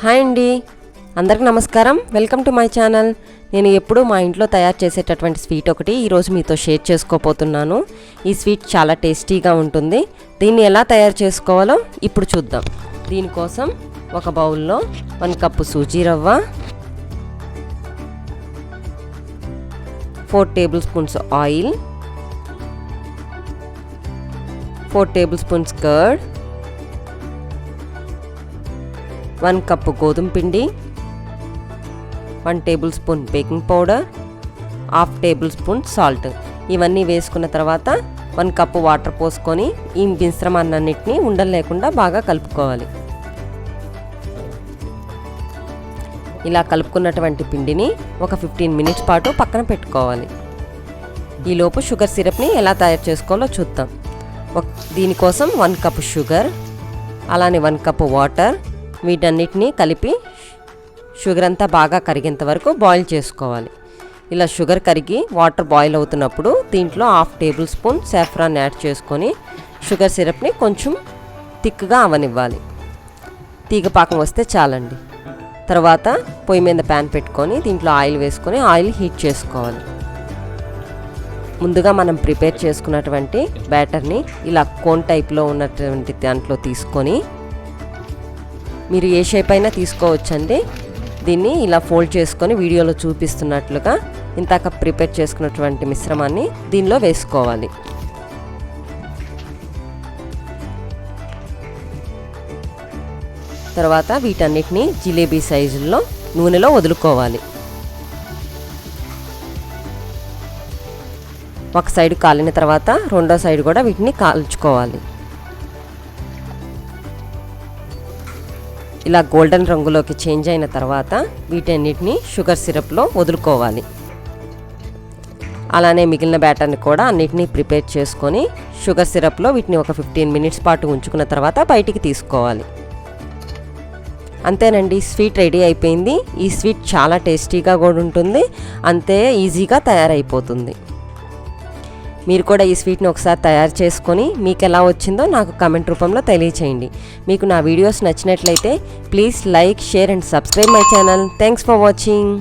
Hi అండి, అందరికీ నమస్కారం. Welcome to my channel. నేను ఎప్పుడూ మా ఇంట్లో తయారు చేసేటటువంటి స్వీట్ ఒకటి ఈరోజు మీతో షేర్ చేసుకోబోతున్నాను. ఈ స్వీట్ చాలా టేస్టీగా ఉంటుంది. దీన్ని ఎలా తయారు చేసుకోవాలో ఇప్పుడు చూద్దాం. దీనికోసం ఒక బౌల్లో 1 కప్పు సూజీ రవ్వ, 4 table spoons oil, 4 table spoons curd, 1 cup గోధుమ పిండి, 1 table spoon baking powder, 1/2 table spoon salt. ఇవన్నీ వేసుకున్న తర్వాత 1 కప్పు వాటర్ పోసుకొని ఈ మిశ్రమాన్నిటిని ఉండలు లేకుండా బాగా కలుపుకోవాలి. ఇలా కలుపుకున్నటువంటి పిండిని ఒక 15 మినిట్స్ పాటు పక్కన పెట్టుకోవాలి. ఈలోపు షుగర్ సిరప్ని ఎలా తయారు చేసుకోవాలో చూద్దాం. దీనికోసం 1 కప్పు షుగర్, అలానే 1 కప్పు వాటర్, వీటన్నిటిని కలిపి షుగర్ అంతా బాగా కరిగేంత వరకు బాయిల్ చేసుకోవాలి. ఇలా షుగర్ కరిగి వాటర్ బాయిల్ అవుతున్నప్పుడు దీంట్లో 1/2 టేబుల్ స్పూన్ సాఫ్రాన్ యాడ్ చేసుకొని షుగర్ సిరప్ని కొంచెం థిక్గా అవనివ్వాలి. తీగపాకం వస్తే చాలండి. తర్వాత పొయ్యి మీద ప్యాన్ పెట్టుకొని దీంట్లో ఆయిల్ వేసుకొని ఆయిల్ హీట్ చేసుకోవాలి. ముందుగా మనం ప్రిపేర్ చేసుకున్నటువంటి బ్యాటర్ని ఇలా కోన్ టైప్లో ఉన్నటువంటి దాంట్లో తీసుకొని, మీరు ఏ షేప్ అయినా తీసుకోవచ్చండి. దీన్ని ఇలా ఫోల్డ్ చేసుకొని వీడియోలో చూపిస్తున్నట్లుగా ఇంతాక ప్రిపేర్ చేసుకున్నటువంటి మిశ్రమాన్ని దీనిలో వేసుకోవాలి. తర్వాత వీటన్నిటిని జిలేబీ సైజుల్లో నూనెలో వదులుకోవాలి. ఒక సైడ్ కాలిన తర్వాత రెండో సైడ్ కూడా వీటిని కాల్చుకోవాలి. ఇలా గోల్డెన్ రంగులోకి చేంజ్ అయిన తర్వాత వీటన్నిటిని షుగర్ సిరప్లో వదులుకోవాలి. అలానే మిగిలిన బ్యాటర్ని కూడా అన్నిటినీ ప్రిపేర్ చేసుకొని షుగర్ సిరప్లో వీటిని ఒక 15 మినిట్స్ పాటు ఉంచుకున్న తర్వాత బయటికి తీసుకోవాలి. అంతేనండి, స్వీట్ రెడీ అయిపోయింది. ఈ స్వీట్ చాలా టేస్టీగా కూడా ఉంటుంది, అంతే ఈజీగా తయారైపోతుంది. మీరు కూడా ఈ స్వీట్ని ఒకసారి తయారు చేసుకొని మీకు ఎలా వచ్చిందో నాకు కామెంట్ రూపంలో తెలియచేయండి. మీకు నా వీడియోస్ నచ్చినట్లయితే please like, share and subscribe my channel. Thanks for watching.